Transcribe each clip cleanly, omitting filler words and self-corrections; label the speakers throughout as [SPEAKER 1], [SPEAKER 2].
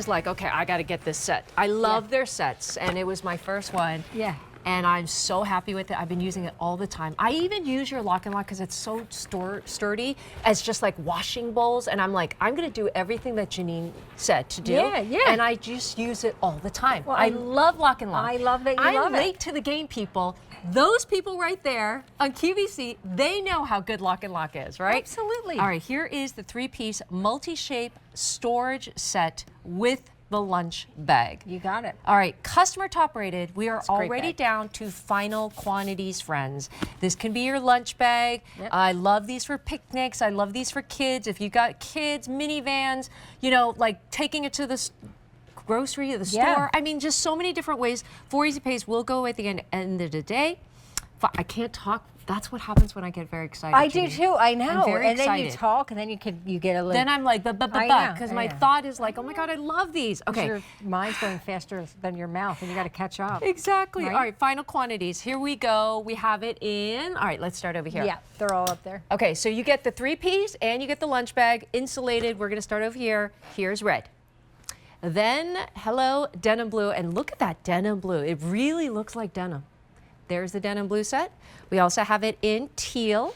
[SPEAKER 1] was like, okay, I got to get this set. I love their sets, and it was my first one.
[SPEAKER 2] Yeah.
[SPEAKER 1] And I'm so happy with it. I've been using it all the time. I even use your LocknLock because it's so sturdy as just like washing bowls. And I'm like, I'm going to do everything that Janine said to do.
[SPEAKER 2] Yeah, yeah.
[SPEAKER 1] And I just use it all the time.
[SPEAKER 2] Well,
[SPEAKER 1] I love LocknLock.
[SPEAKER 2] I love that you love
[SPEAKER 1] I'm
[SPEAKER 2] it.
[SPEAKER 1] late to the game, people. Those people right there on QVC, they know how good LocknLock is, right?
[SPEAKER 2] Absolutely.
[SPEAKER 1] All right, here is the 3-piece multi-shape storage set with the lunch bag.
[SPEAKER 2] You got it.
[SPEAKER 1] All right, customer top rated. We are
[SPEAKER 2] It's a great
[SPEAKER 1] already
[SPEAKER 2] bag.
[SPEAKER 1] down to final quantities, friends. This can be your lunch bag.
[SPEAKER 2] Yep.
[SPEAKER 1] I love these for picnics. I love these for kids. If you got kids, minivans, you know, like taking it to the grocery or the store.
[SPEAKER 2] Yeah.
[SPEAKER 1] I mean, just so many different ways. 4 Easy Pays will go at the end of the day. I can't talk. That's what happens when I get very excited.
[SPEAKER 2] I do
[SPEAKER 1] Janine.
[SPEAKER 2] too. I know.
[SPEAKER 1] I'm very
[SPEAKER 2] and then you
[SPEAKER 1] excited.
[SPEAKER 2] talk, and then you get a little.
[SPEAKER 1] Then I'm like,
[SPEAKER 2] I know,
[SPEAKER 1] because
[SPEAKER 2] I
[SPEAKER 1] my
[SPEAKER 2] know.
[SPEAKER 1] thought is like, oh my God, I love these. Okay.
[SPEAKER 2] Your mind's going faster than your mouth, and you got to catch up.
[SPEAKER 1] Exactly.
[SPEAKER 2] Right?
[SPEAKER 1] All right, final quantities. Here we go. We have it in. All right, let's start over here.
[SPEAKER 2] Yeah, they're all up there.
[SPEAKER 1] Okay, so you get the 3-piece and you get the lunch bag, insulated. We're going to start over here. Here's red. Then, hello, denim blue. And look at that denim blue. It really looks like denim. There's the denim blue set. We also have it in teal.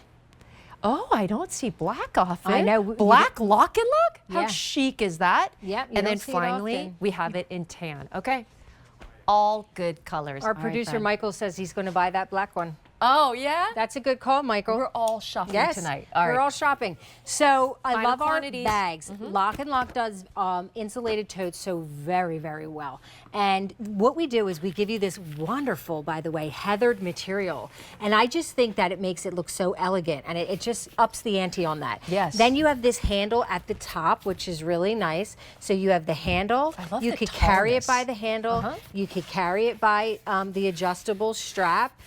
[SPEAKER 1] Oh, I don't see black off it.
[SPEAKER 2] I know.
[SPEAKER 1] Black LocknLock? How
[SPEAKER 2] Yeah.
[SPEAKER 1] chic is that?
[SPEAKER 2] Yep, you
[SPEAKER 1] And then
[SPEAKER 2] don't see it
[SPEAKER 1] finally,
[SPEAKER 2] often.
[SPEAKER 1] we have it in tan. Okay. All good colors.
[SPEAKER 2] Our
[SPEAKER 1] All right,
[SPEAKER 2] producer
[SPEAKER 1] then.
[SPEAKER 2] Michael says he's going to buy that black one.
[SPEAKER 1] Oh, yeah?
[SPEAKER 2] That's a good call, Michael.
[SPEAKER 1] We're all shopping
[SPEAKER 2] Yes,
[SPEAKER 1] tonight. All
[SPEAKER 2] we're
[SPEAKER 1] right.
[SPEAKER 2] all shopping. So I
[SPEAKER 1] Final
[SPEAKER 2] love our
[SPEAKER 1] quantities.
[SPEAKER 2] bags. LocknLock does insulated totes so very, very well. And what we do is we give you this wonderful, by the way, heathered material. And I just think that it makes it look so elegant, and it just ups the ante on that.
[SPEAKER 1] Yes.
[SPEAKER 2] Then you have this handle at the top, which is really nice. So you have the handle.
[SPEAKER 1] I love
[SPEAKER 2] you
[SPEAKER 1] the
[SPEAKER 2] could carry it
[SPEAKER 1] tallness.
[SPEAKER 2] by the handle. You could carry it by the adjustable strap.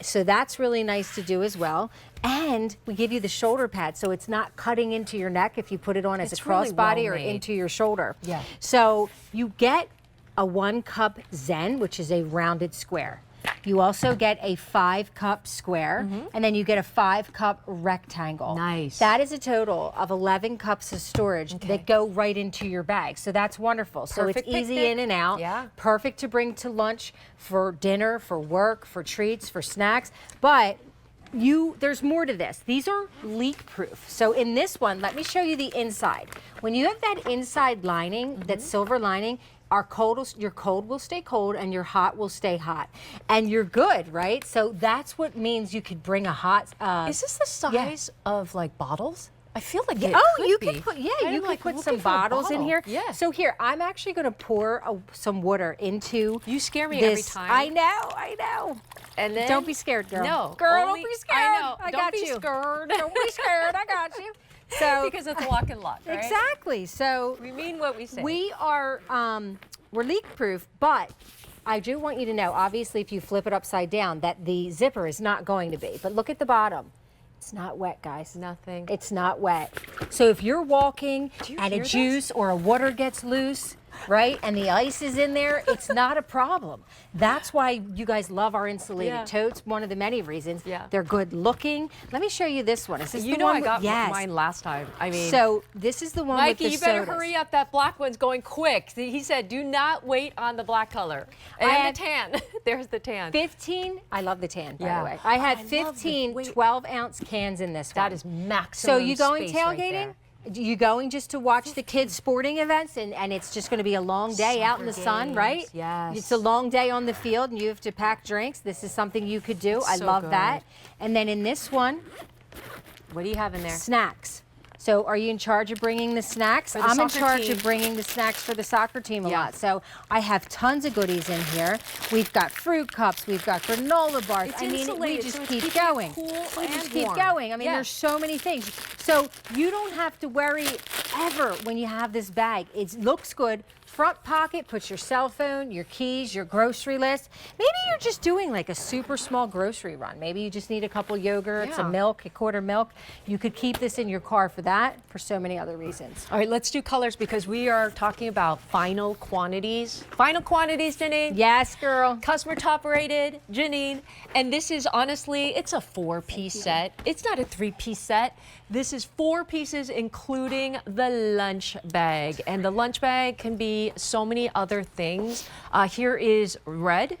[SPEAKER 2] So that's really nice to do as well. And we give you the shoulder pad, so it's not cutting into your neck if you put it on as
[SPEAKER 1] It's
[SPEAKER 2] a
[SPEAKER 1] really
[SPEAKER 2] crossbody or
[SPEAKER 1] well-made.
[SPEAKER 2] into your shoulder.
[SPEAKER 1] Yeah.
[SPEAKER 2] So you get a 1-cup Zen, which is a rounded square. You also get a 5-cup square, and then you get a 5-cup rectangle.
[SPEAKER 1] Nice.
[SPEAKER 2] That is a total of 11 cups of storage that go right into your bag. So that's wonderful. So
[SPEAKER 1] Perfect
[SPEAKER 2] it's easy
[SPEAKER 1] picnic.
[SPEAKER 2] in and out.
[SPEAKER 1] Yeah.
[SPEAKER 2] Perfect to bring to lunch, for dinner, for work, for treats, for snacks. But there's more to this. These are leak proof. So in this one, let me show you the inside. When you have that inside lining, that silver lining, your cold will stay cold and your hot will stay hot. And you're good, right? So that's what means you could bring a hot...
[SPEAKER 1] Is this the size of like bottles? I feel like it
[SPEAKER 2] Oh,
[SPEAKER 1] could
[SPEAKER 2] you
[SPEAKER 1] be.
[SPEAKER 2] could put, yeah,
[SPEAKER 1] I'm
[SPEAKER 2] you could
[SPEAKER 1] like
[SPEAKER 2] put
[SPEAKER 1] looking
[SPEAKER 2] some
[SPEAKER 1] for a
[SPEAKER 2] bottles in
[SPEAKER 1] bottle.
[SPEAKER 2] here.
[SPEAKER 1] Yeah.
[SPEAKER 2] So here, I'm actually going to pour some water into
[SPEAKER 1] You scare me
[SPEAKER 2] this.
[SPEAKER 1] every time.
[SPEAKER 2] I know.
[SPEAKER 1] And then
[SPEAKER 2] Don't be scared, girl.
[SPEAKER 1] No,
[SPEAKER 2] girl,
[SPEAKER 1] only-
[SPEAKER 2] don't be scared.
[SPEAKER 1] I know.
[SPEAKER 2] I
[SPEAKER 1] Don't
[SPEAKER 2] got
[SPEAKER 1] be
[SPEAKER 2] you.
[SPEAKER 1] scared.
[SPEAKER 2] Don't be scared. I got you. So
[SPEAKER 1] because it's LocknLock, right?
[SPEAKER 2] exactly. So
[SPEAKER 1] We mean what we say.
[SPEAKER 2] we are we're leak proof, but I do want you to know, obviously, if you flip it upside down, that the zipper is not going to be. But look at the bottom. It's not wet, guys.
[SPEAKER 1] Nothing.
[SPEAKER 2] It's not wet. So if you're walking
[SPEAKER 1] you
[SPEAKER 2] and a
[SPEAKER 1] hear this?
[SPEAKER 2] juice or a water gets loose, right, and the ice is in there, it's not a problem. That's why you guys love our insulated
[SPEAKER 1] Yeah.
[SPEAKER 2] totes. One of the many reasons.
[SPEAKER 1] Yeah.
[SPEAKER 2] They're good looking. Let me show you this one. Is this
[SPEAKER 1] You
[SPEAKER 2] the
[SPEAKER 1] know
[SPEAKER 2] one
[SPEAKER 1] I got
[SPEAKER 2] yes.
[SPEAKER 1] mine last time. I mean,
[SPEAKER 2] So this is the one
[SPEAKER 1] Mikey,
[SPEAKER 2] with the
[SPEAKER 1] you better
[SPEAKER 2] sodas.
[SPEAKER 1] hurry up. That black one's going quick. He said, do not wait on the black color. And
[SPEAKER 2] had
[SPEAKER 1] the tan. There's the tan.
[SPEAKER 2] 15, I love the tan, by
[SPEAKER 1] Yeah.
[SPEAKER 2] the way. I had
[SPEAKER 1] I love
[SPEAKER 2] 15
[SPEAKER 1] the weight.
[SPEAKER 2] 12-ounce cans in this one.
[SPEAKER 1] That is maximum
[SPEAKER 2] So you going
[SPEAKER 1] space right
[SPEAKER 2] tailgating?
[SPEAKER 1] there.
[SPEAKER 2] You going just to watch the kids' sporting events, and it's just going to be a long day out in the
[SPEAKER 1] Soccer
[SPEAKER 2] sun,
[SPEAKER 1] games,
[SPEAKER 2] right?
[SPEAKER 1] yes.
[SPEAKER 2] It's a long day on the field, and you have to pack drinks. This is something you could do. I
[SPEAKER 1] so
[SPEAKER 2] love
[SPEAKER 1] good.
[SPEAKER 2] that. And then in this one,
[SPEAKER 1] What do you have in there?
[SPEAKER 2] snacks. So are you in charge of bringing the snacks?
[SPEAKER 1] For the
[SPEAKER 2] I'm in
[SPEAKER 1] soccer
[SPEAKER 2] charge
[SPEAKER 1] team.
[SPEAKER 2] of bringing the snacks for the soccer team a
[SPEAKER 1] Yeah.
[SPEAKER 2] lot. So I have tons of goodies in here. We've got fruit cups. We've got granola bars.
[SPEAKER 1] It's
[SPEAKER 2] I mean, we
[SPEAKER 1] insulated,
[SPEAKER 2] just
[SPEAKER 1] so it's
[SPEAKER 2] keep
[SPEAKER 1] keeping it
[SPEAKER 2] going.
[SPEAKER 1] cool
[SPEAKER 2] We
[SPEAKER 1] and
[SPEAKER 2] just keep
[SPEAKER 1] warm.
[SPEAKER 2] going. I mean,
[SPEAKER 1] Yeah.
[SPEAKER 2] there's so many things. So you don't have to worry ever when you have this bag. It looks good. Front pocket, put your cell phone, your keys, your grocery list. Maybe you're just doing like a super small grocery run. Maybe you just need a couple yogurts,
[SPEAKER 1] Yeah.
[SPEAKER 2] a milk, a quarter milk. You could keep this in your car for that. that for so many other reasons.
[SPEAKER 1] All right, let's do colors because we are talking about final quantities. Final quantities, Janine.
[SPEAKER 2] Yes, girl.
[SPEAKER 1] Customer top rated, Janine. And this is honestly, it's a 4-piece set. It's not a 3-piece set. This is 4 pieces, including the lunch bag. And the lunch bag can be so many other things. Here is red.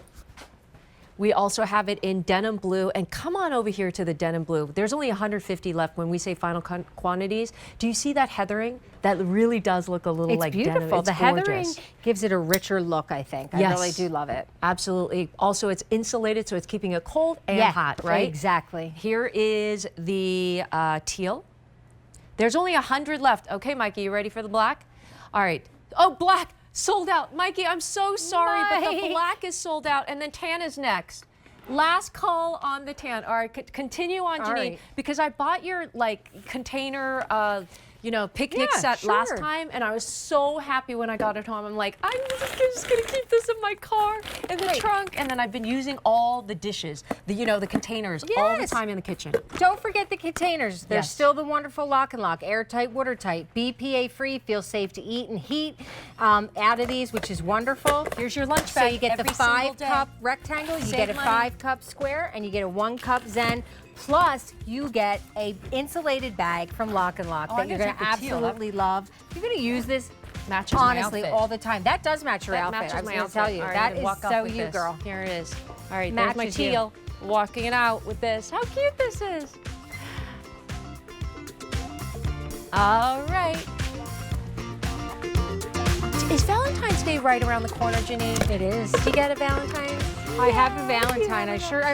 [SPEAKER 1] We also have it in denim blue, and come on over here to the denim blue. There's only 150 left when we say final quantities. Do you see that heathering? That really does look a little like denim. It's
[SPEAKER 2] beautiful. The
[SPEAKER 1] gorgeous.
[SPEAKER 2] heathering gives it a richer look, I think. I really do love it.
[SPEAKER 1] Absolutely. Also, it's insulated, so it's keeping it cold and hot, right?
[SPEAKER 2] Exactly.
[SPEAKER 1] Here is the teal. There's only 100 left. Okay, Mikey, you ready for the black? All right. Oh, black. Sold out. Mikey, I'm so sorry, but the black is sold out, and then tan is next. Last call on the tan. All right, continue on, Janine, because I bought your container, picnic set last time, and I was so happy when I got it home. I'm like, I'm just gonna keep this in my car in the trunk, and then I've been using all the dishes, the containers all the time in the kitchen.
[SPEAKER 2] Don't forget the containers. They're still the wonderful LocknLock, airtight, watertight, BPA free, feel safe to eat and heat. Out of these, which is wonderful.
[SPEAKER 1] Here's your lunch bag.
[SPEAKER 2] So you get the 5-cup rectangle, you get a 5-cup square, and you get a 1-cup Zen. Plus, you get a insulated bag from LocknLock that you're going to absolutely love. You're going to use this honestly all the time. That does match your outfit. I was going to tell you. That is so you, girl.
[SPEAKER 1] Here it is. All right, there's my teal. Walking it out with this. How cute this is. All right. Is Valentine's Day right around the corner, Janine?
[SPEAKER 2] It is.
[SPEAKER 1] Did you get a Valentine's?
[SPEAKER 2] I have a Valentine. I